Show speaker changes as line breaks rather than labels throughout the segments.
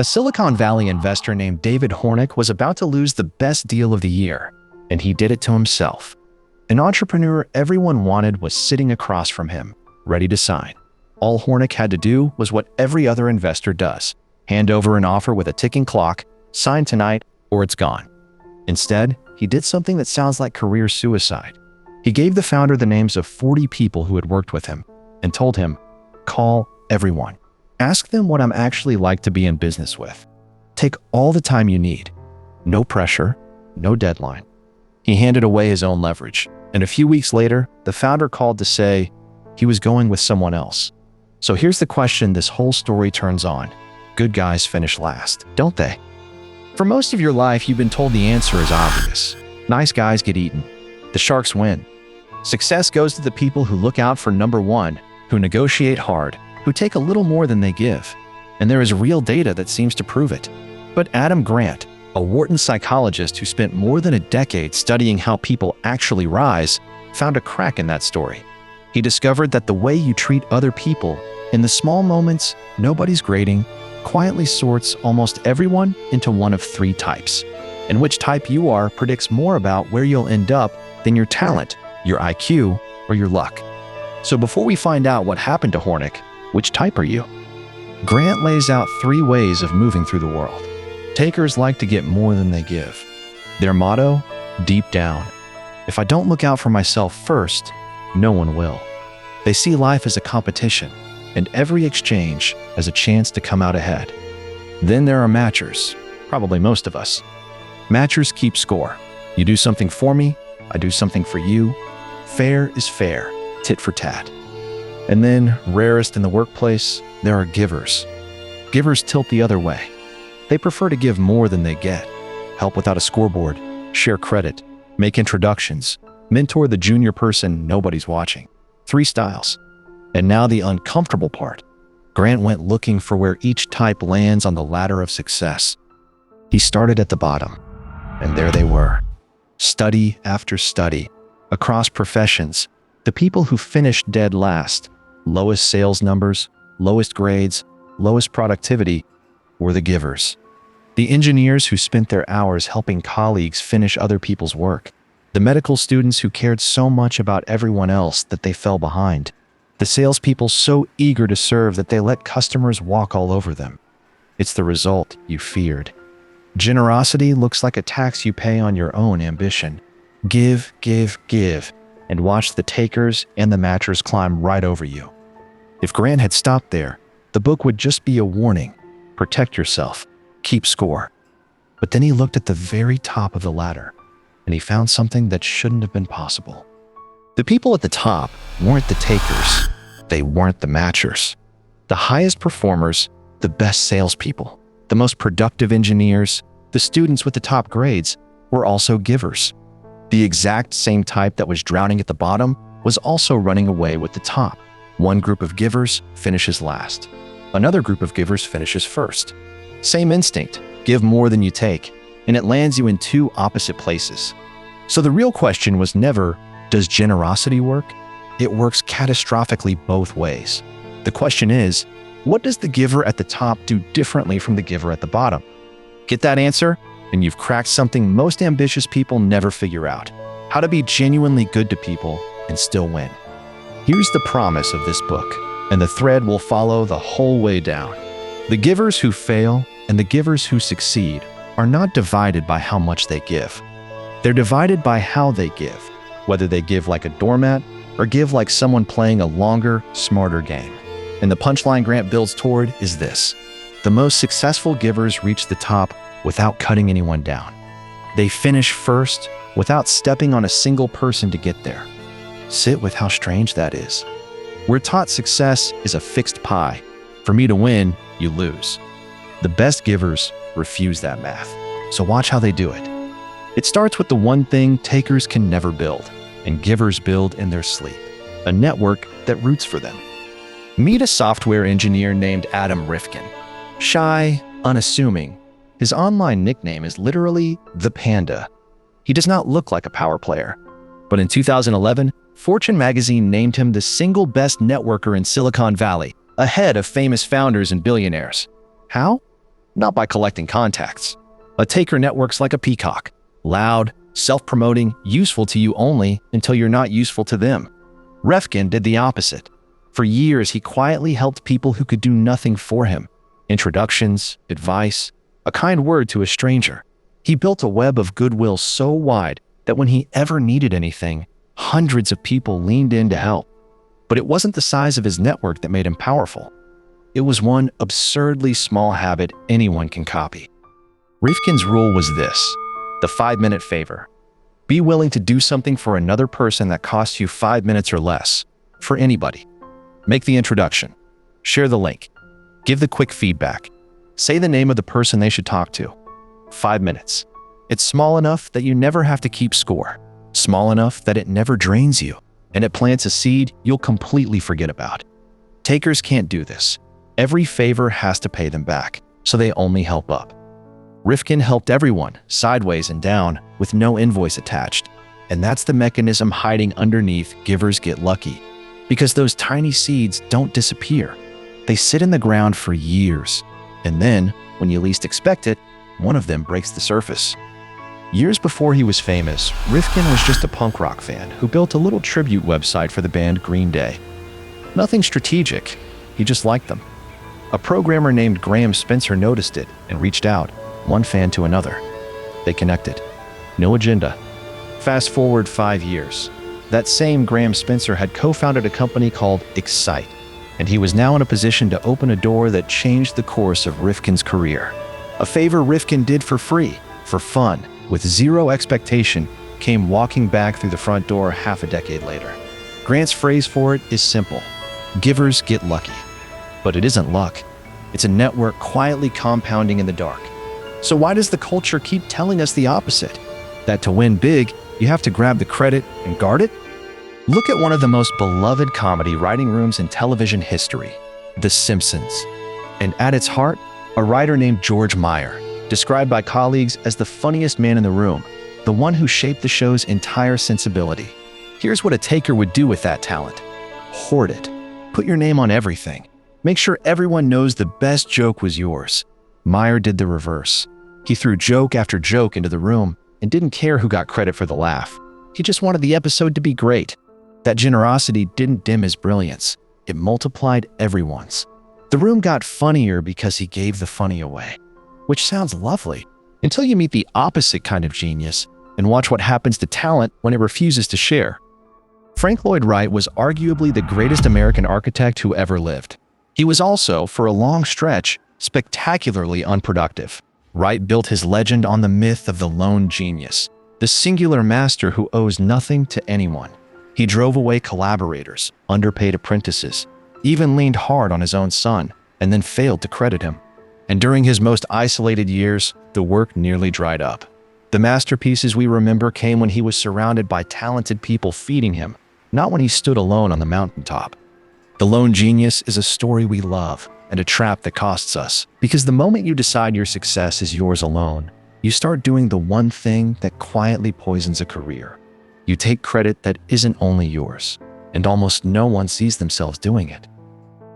A Silicon Valley investor named David Hornik was about to lose the best deal of the year, and he did it to himself. An entrepreneur everyone wanted was sitting across from him, ready to sign. All Hornik had to do was what every other investor does: hand over an offer with a ticking clock, sign tonight, or it's gone. Instead, he did something that sounds like career suicide. He gave the founder the names of 40 people who had worked with him and told him, "Call everyone. Ask them what I'm actually like to be in business with. Take all the time you need. No pressure, no deadline." He handed away his own leverage, and a few weeks later, the founder called to say he was going with someone else. So here's the question this whole story turns on. Good guys finish last, don't they? For most of your life, you've been told the answer is obvious. Nice guys get eaten. The sharks win. Success goes to the people who look out for number one, who negotiate hard, who take a little more than they give. And there is real data that seems to prove it. But Adam Grant, a Wharton psychologist who spent more than a decade studying how people actually rise, found a crack in that story. He discovered that the way you treat other people, in the small moments nobody's grading, quietly sorts almost everyone into one of three types. And which type you are predicts more about where you'll end up than your talent, your IQ, or your luck. So before we find out what happened to Hornik, which type are you? Grant lays out three ways of moving through the world. Takers like to get more than they give. Their motto, deep down, if I don't look out for myself first, no one will. They see life as a competition, and every exchange as a chance to come out ahead. Then there are matchers, probably most of us. Matchers keep score. You do something for me, I do something for you. Fair is fair, tit for tat. And then, rarest in the workplace, there are givers. Givers tilt the other way. They prefer to give more than they get. Help without a scoreboard, share credit, make introductions, mentor the junior person nobody's watching. Three styles. And now the uncomfortable part. Grant went looking for where each type lands on the ladder of success. He started at the bottom, and there they were. Study after study, across professions, the people who finished dead last, lowest sales numbers, lowest grades, lowest productivity, were the givers. The engineers who spent their hours helping colleagues finish other people's work. The medical students who cared so much about everyone else that they fell behind. The salespeople so eager to serve that they let customers walk all over them. It's the result you feared. Generosity looks like a tax you pay on your own ambition. Give, give, give, and watch the takers and the matchers climb right over you. If Grant had stopped there, the book would just be a warning. Protect yourself. Keep score. But then he looked at the very top of the ladder, and he found something that shouldn't have been possible. The people at the top weren't the takers. They weren't the matchers. The highest performers, the best salespeople, the most productive engineers, the students with the top grades were also givers. The exact same type that was drowning at the bottom was also running away with the top. One group of givers finishes last. Another group of givers finishes first. Same instinct, give more than you take, and it lands you in two opposite places. So the real question was never, does generosity work? It works catastrophically both ways. The question is, what does the giver at the top do differently from the giver at the bottom? Get that answer, and you've cracked something most ambitious people never figure out: how to be genuinely good to people and still win. Here's the promise of this book, and the thread will follow the whole way down. The givers who fail and the givers who succeed are not divided by how much they give. They're divided by how they give, whether they give like a doormat or give like someone playing a longer, smarter game. And the punchline Grant builds toward is this: the most successful givers reach the top without cutting anyone down. They finish first without stepping on a single person to get there. Sit with how strange that is. We're taught success is a fixed pie. For me to win, you lose. The best givers refuse that math. So watch how they do it. It starts with the one thing takers can never build, and givers build in their sleep: a network that roots for them. Meet a software engineer named Adam Rifkin. Shy, unassuming, his online nickname is literally the Panda. He does not look like a power player. But in 2011, Fortune magazine named him the single best networker in Silicon Valley, ahead of famous founders and billionaires. How? not by collecting contacts. A taker networks like a peacock, loud, self-promoting, useful to you only until you're not useful to them. Rifkin did the opposite. For years, he quietly helped people who could do nothing for him. Introductions, advice, a kind word to a stranger. He built a web of goodwill so wide that when he ever needed anything, hundreds of people leaned in to help. But it wasn't the size of his network that made him powerful. It was one absurdly small habit anyone can copy. Rifkin's rule was this: the 5-minute favor. Be willing to do something for another person that costs you 5 minutes or less. For anybody. Make the introduction. Share the link. Give the quick feedback. Say the name of the person they should talk to. 5 minutes. It's small enough that you never have to keep score. Small enough that it never drains you. And it plants a seed you'll completely forget about. Takers can't do this. Every favor has to pay them back, so they only help up. Rifkin helped everyone, sideways and down, with no invoice attached. And that's the mechanism hiding underneath givers get lucky. Because those tiny seeds don't disappear. They sit in the ground for years. And then, when you least expect it, one of them breaks the surface. Years before he was famous, Rifkin was just a punk rock fan who built a little tribute website for the band Green Day. Nothing strategic, he just liked them. A programmer named Graham Spencer noticed it and reached out, one fan to another. They connected. No agenda. Fast forward 5 years. That same Graham Spencer had co-founded a company called Excite, and he was now in a position to open a door that changed the course of Rifkin's career. A favor Rifkin did for free, for fun, with zero expectation, came walking back through the front door half a decade later. Grant's phrase for it is simple: givers get lucky. But it isn't luck. It's a network quietly compounding in the dark. So why does the culture keep telling us the opposite? That to win big, you have to grab the credit and guard it? Look at one of the most beloved comedy writing rooms in television history, The Simpsons. And at its heart, a writer named George Meyer, described by colleagues as the funniest man in the room, the one who shaped the show's entire sensibility. Here's what a taker would do with that talent. Hoard it. Put your name on everything. Make sure everyone knows the best joke was yours. Meyer did the reverse. He threw joke after joke into the room and didn't care who got credit for the laugh. He just wanted the episode to be great. That generosity didn't dim his brilliance. It multiplied everyone's. The room got funnier because he gave the funny away. Which sounds lovely, until you meet the opposite kind of genius and watch what happens to talent when it refuses to share. Frank Lloyd Wright was arguably the greatest American architect who ever lived. He was also, for a long stretch, spectacularly unproductive. Wright built his legend on the myth of the lone genius, the singular master who owes nothing to anyone. He drove away collaborators, underpaid apprentices, even leaned hard on his own son, and then failed to credit him. And during his most isolated years, the work nearly dried up. The masterpieces we remember came when he was surrounded by talented people feeding him, not when he stood alone on the mountaintop. The lone genius is a story we love and a trap that costs us, because the moment you decide your success is yours alone, you start doing the one thing that quietly poisons a career. You take credit that isn't only yours, and almost no one sees themselves doing it.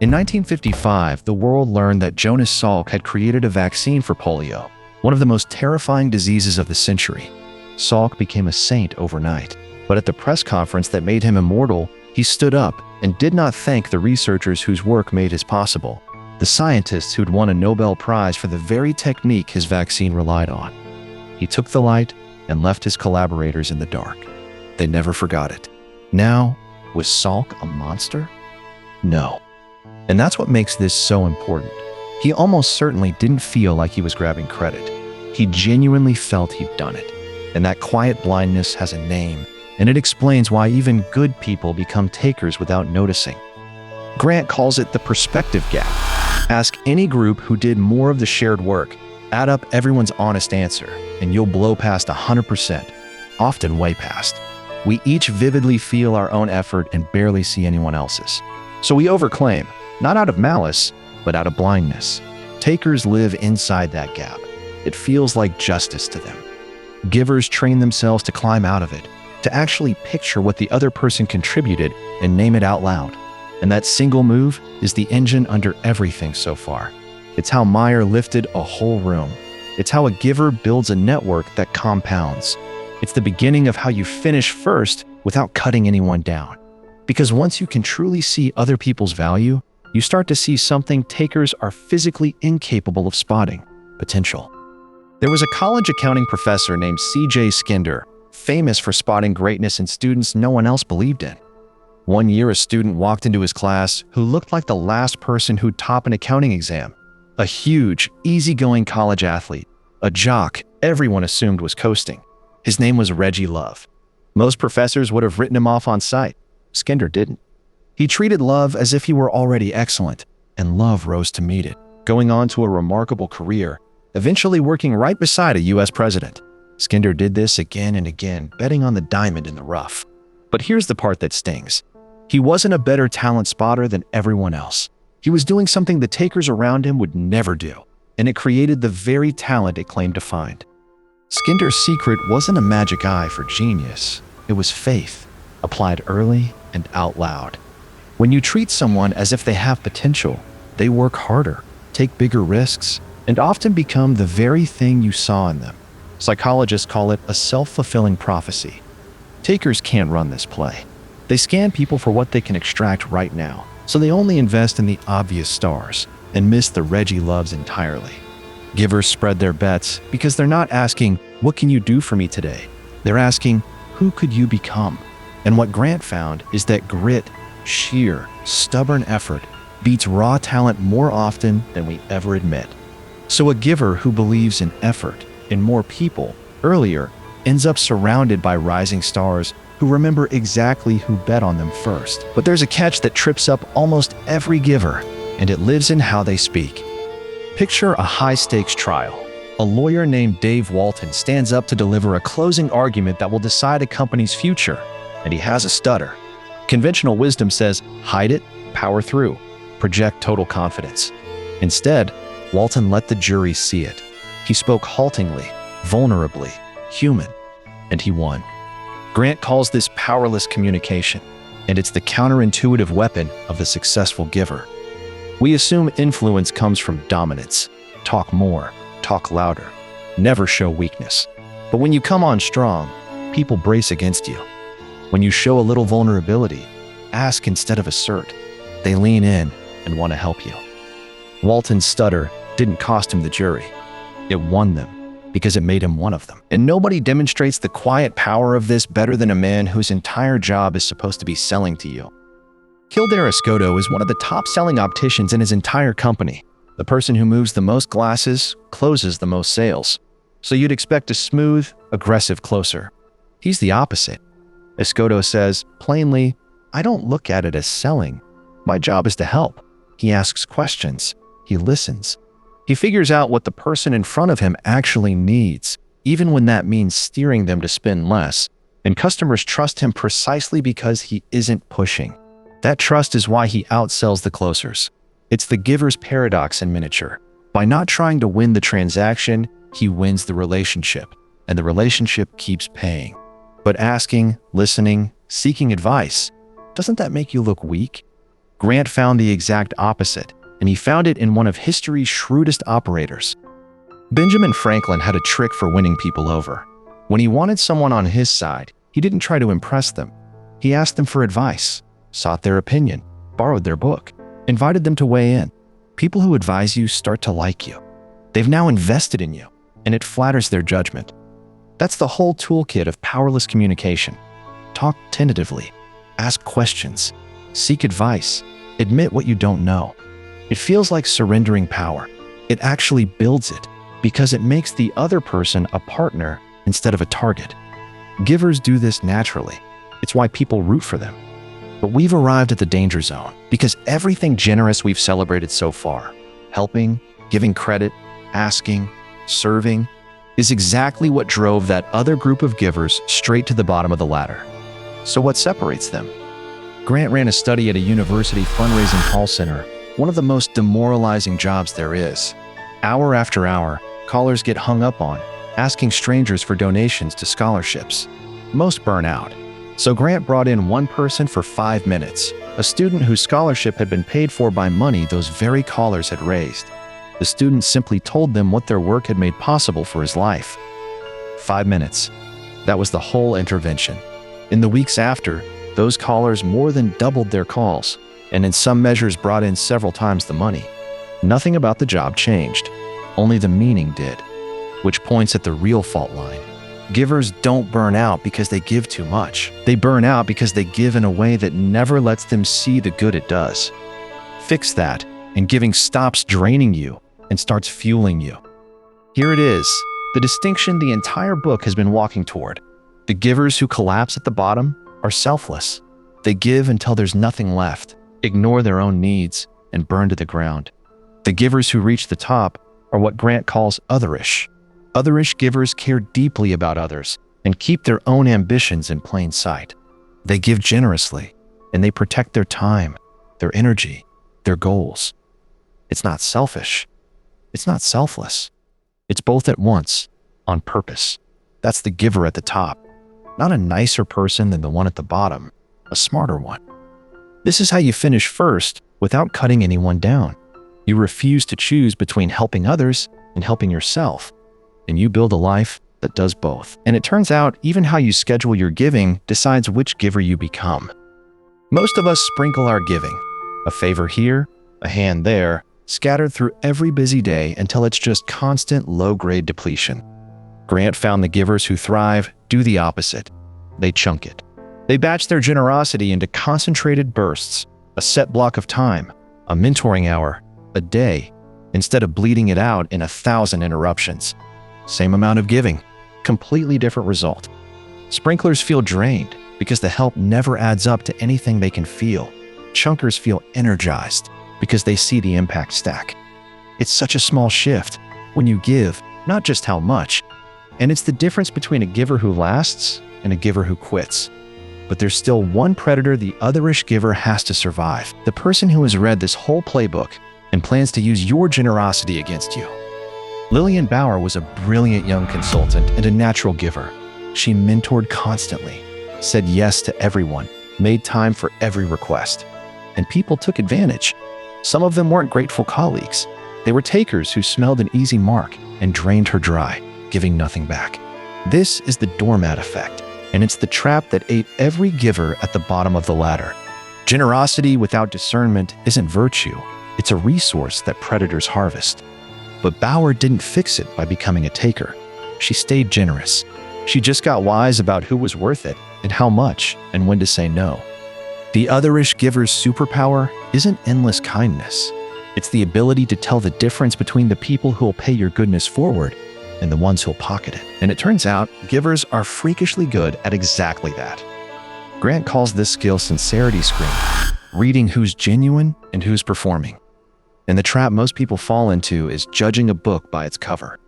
In 1955, the world learned that Jonas Salk had created a vaccine for polio, one of the most terrifying diseases of the century. Salk became a saint overnight, but at the press conference that made him immortal, he stood up and did not thank the researchers whose work made this possible, the scientists who'd won a Nobel Prize for the very technique his vaccine relied on. He took the light and left his collaborators in the dark. They never forgot it. Now, was Salk a monster? No. And that's what makes this so important. He almost certainly didn't feel like he was grabbing credit. He genuinely felt he'd done it. And that quiet blindness has a name, and it explains why even good people become takers without noticing. Grant calls it the perspective gap. Ask any group who did more of the shared work, add up everyone's honest answer, and you'll blow past 100%, often way past. We each vividly feel our own effort and barely see anyone else's. So we overclaim, not out of malice, but out of blindness. Takers live inside that gap. It feels like justice to them. Givers train themselves to climb out of it, to actually picture what the other person contributed and name it out loud. And that single move is the engine under everything so far. It's how Meyer lifted a whole room. It's how a giver builds a network that compounds. It's the beginning of how you finish first without cutting anyone down. Because once you can truly see other people's value, you start to see something takers are physically incapable of spotting: potential. There was a college accounting professor named C.J. Skender, famous for spotting greatness in students no one else believed in. One year, a student walked into his class who looked like the last person who'd top an accounting exam. A huge, easygoing college athlete, a jock everyone assumed was coasting. His name was Reggie Love. Most professors would have written him off on sight. Skender didn't. He treated Love as if he were already excellent, and Love rose to meet it, going on to a remarkable career, eventually working right beside a U.S. president. Skender did this again and again, betting on the diamond in the rough. But here's the part that stings. He wasn't a better talent spotter than everyone else. He was doing something the takers around him would never do, and it created the very talent it claimed to find. Skender's secret wasn't a magic eye for genius. It was faith, applied early and out loud. When you treat someone as if they have potential, they work harder, take bigger risks, and often become the very thing you saw in them. Psychologists call it a self-fulfilling prophecy. Takers can't run this play. They scan people for what they can extract right now, so they only invest in the obvious stars and miss the Reggie Loves entirely. Givers spread their bets because they're not asking, "What can you do for me today?" They're asking, "Who could you become?" And what Grant found is that grit, sheer, stubborn effort beats raw talent more often than we ever admit. So a giver who believes in effort, in more people, earlier, ends up surrounded by rising stars who remember exactly who bet on them first. But there's a catch that trips up almost every giver, and it lives in how they speak. Picture a high-stakes trial. A lawyer named Dave Walton stands up to deliver a closing argument that will decide a company's future, and he has a stutter. Conventional wisdom says, hide it, power through, project total confidence. Instead, Walton let the jury see it. He spoke haltingly, vulnerably, human, and he won. Grant calls this powerless communication, and it's the counterintuitive weapon of the successful giver. We assume influence comes from dominance. Talk more, talk louder, never show weakness. But when you come on strong, people brace against you. When you show a little vulnerability, ask instead of assert, they lean in and want to help you. Walton's stutter didn't cost him the jury. It won them because it made him one of them. And nobody demonstrates the quiet power of this better than a man whose entire job is supposed to be selling to you. Kildare Escoto is one of the top-selling opticians in his entire company. The person who moves the most glasses closes the most sales. So you'd expect a smooth, aggressive closer. He's the opposite. Escoto says, plainly, "I don't look at it as selling. My job is to help." He asks questions. He listens. He figures out what the person in front of him actually needs, even when that means steering them to spend less. And customers trust him precisely because he isn't pushing. That trust is why he outsells the closers. It's the giver's paradox in miniature. By not trying to win the transaction, he wins the relationship, and the relationship keeps paying. But asking, listening, seeking advice, doesn't that make you look weak? Grant found the exact opposite, and he found it in one of history's shrewdest operators. Benjamin Franklin had a trick for winning people over. When he wanted someone on his side, he didn't try to impress them. He asked them for advice, sought their opinion, borrowed their book, invited them to weigh in. People who advise you start to like you. They've now invested in you, and it flatters their judgment. That's the whole toolkit of powerless communication. Talk tentatively, ask questions, seek advice, admit what you don't know. It feels like surrendering power. It actually builds it because it makes the other person a partner instead of a target. Givers do this naturally. It's why people root for them. But we've arrived at the danger zone because everything generous we've celebrated so far, helping, giving credit, asking, serving, is exactly what drove that other group of givers straight to the bottom of the ladder. So what separates them? Grant ran a study at a university fundraising call center, one of the most demoralizing jobs there is. Hour after hour, callers get hung up on, asking strangers for donations to scholarships. Most burn out. So Grant brought in one person for 5 minutes, a student whose scholarship had been paid for by money those very callers had raised. The student simply told them what their work had made possible for his life. 5 minutes. That was the whole intervention. In the weeks after, those callers more than doubled their calls, and in some measures brought in several times the money. Nothing about the job changed. Only the meaning did, which points at the real fault line. Givers don't burn out because they give too much. They burn out because they give in a way that never lets them see the good it does. Fix that, and giving stops draining you and starts fueling you. Here it is, the distinction the entire book has been walking toward. The givers who collapse at the bottom are selfless. They give until there's nothing left, ignore their own needs, and burn to the ground. The givers who reach the top are what Grant calls otherish. Otherish givers care deeply about others and keep their own ambitions in plain sight. They give generously, and they protect their time, their energy, their goals. It's not selfish. It's not selfless. It's both at once, on purpose. That's the giver at the top. Not a nicer person than the one at the bottom, a smarter one. This is how you finish first without cutting anyone down. You refuse to choose between helping others and helping yourself, and you build a life that does both. And it turns out even how you schedule your giving decides which giver you become. Most of us sprinkle our giving, a favor here, a hand there, scattered through every busy day until it's just constant low-grade depletion. Grant found the givers who thrive do the opposite. They chunk it. They batch their generosity into concentrated bursts, a set block of time, a mentoring hour, a day, instead of bleeding it out in 1,000 interruptions. Same amount of giving, completely different result. Sprinklers feel drained because the help never adds up to anything they can feel. Chunkers feel energized because they see the impact stack. It's such a small shift when you give, not just how much. And it's the difference between a giver who lasts and a giver who quits. But there's still one predator the otherish giver has to survive. The person who has read this whole playbook and plans to use your generosity against you. Lillian Bauer was a brilliant young consultant and a natural giver. She mentored constantly, said yes to everyone, made time for every request. And people took advantage. Some of them weren't grateful colleagues. They were takers who smelled an easy mark and drained her dry, giving nothing back. This is the doormat effect, and it's the trap that ate every giver at the bottom of the ladder. Generosity without discernment isn't virtue. It's a resource that predators harvest. But Bauer didn't fix it by becoming a taker. She stayed generous. She just got wise about who was worth it and how much and when to say no. The otherish giver's superpower isn't endless kindness. It's the ability to tell the difference between the people who'll pay your goodness forward and the ones who'll pocket it. And it turns out givers are freakishly good at exactly that. Grant calls this skill sincerity screening, reading who's genuine and who's performing. And the trap most people fall into is judging a book by its cover.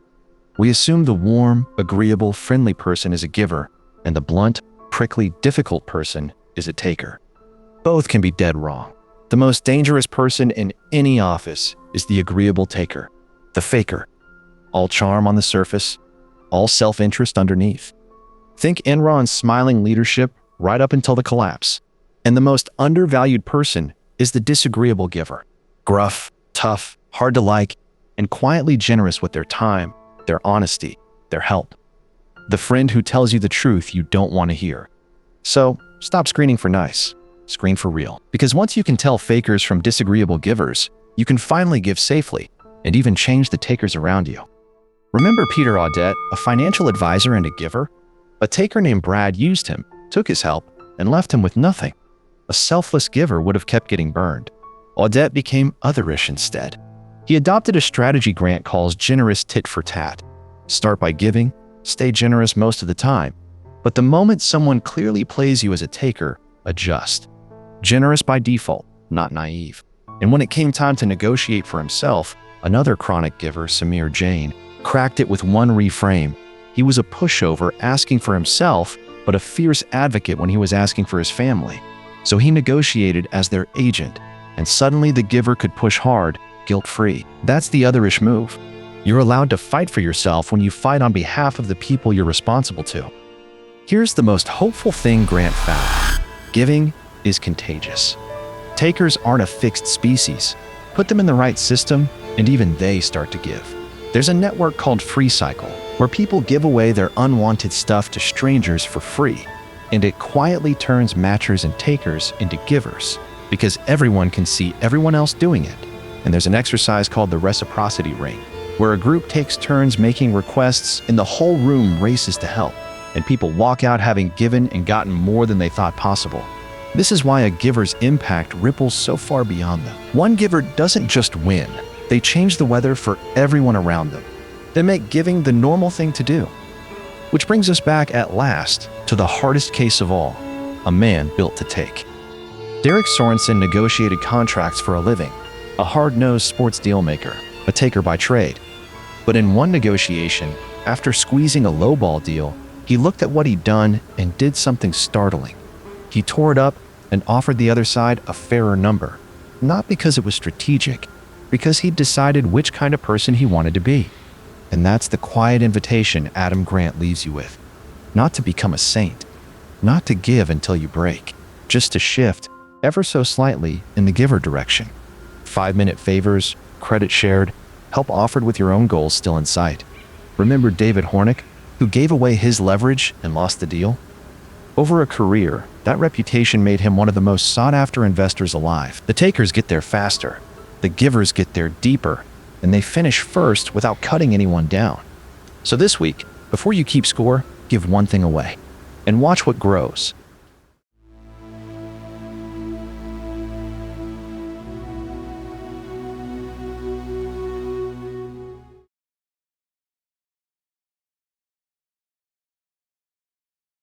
We assume the warm, agreeable, friendly person is a giver, and the blunt, prickly, difficult person is a taker. Both can be dead wrong. The most dangerous person in any office is the agreeable taker, the faker. All charm on the surface, all self-interest underneath. Think Enron's smiling leadership right up until the collapse. And the most undervalued person is the disagreeable giver. Gruff, tough, hard to like, and quietly generous with their time, their honesty, their help. The friend who tells you the truth you don't want to hear. So, stop screening for nice. Screen for real. Because once you can tell fakers from disagreeable givers, you can finally give safely and even change the takers around you. Remember Peter Audette, a financial advisor and a giver? A taker named Brad used him, took his help, and left him with nothing. A selfless giver would have kept getting burned. Audette became otherish instead. He adopted a strategy Grant calls generous tit for tat. Start by giving, stay generous most of the time, but the moment someone clearly plays you as a taker, adjust. Generous by default, not naive. And when it came time to negotiate for himself, another chronic giver, Samir Jain, cracked it with one reframe. He was a pushover asking for himself, but a fierce advocate when he was asking for his family. So he negotiated as their agent, and suddenly the giver could push hard, guilt-free. That's the otherish move. You're allowed to fight for yourself when you fight on behalf of the people you're responsible to. Here's the most hopeful thing Grant found. Giving is contagious. Takers aren't a fixed species. Put them in the right system, and even they start to give. There's a network called Free Cycle, where people give away their unwanted stuff to strangers for free, and it quietly turns matchers and takers into givers, because everyone can see everyone else doing it. And there's an exercise called the reciprocity ring, where a group takes turns making requests and the whole room races to help, and people walk out having given and gotten more than they thought possible. This is why a giver's impact ripples so far beyond them. One giver doesn't just win, they change the weather for everyone around them. They make giving the normal thing to do. Which brings us back at last to the hardest case of all, a man built to take. Derek Sorensen negotiated contracts for a living, a hard-nosed sports dealmaker, a taker by trade. But in one negotiation, after squeezing a lowball deal, he looked at what he'd done and did something startling. He tore it up and offered the other side a fairer number, not because it was strategic, because he'd decided which kind of person he wanted to be. And that's the quiet invitation Adam Grant leaves you with. Not to become a saint, not to give until you break, just to shift, ever so slightly, in the giver direction. 5-minute favors, credit shared, help offered with your own goals still in sight. Remember David Hornik, who gave away his leverage and lost the deal? Over a career, that reputation made him one of the most sought-after investors alive. The takers get there faster, the givers get there deeper, and they finish first without cutting anyone down. So this week, before you keep score, give one thing away, and watch what grows.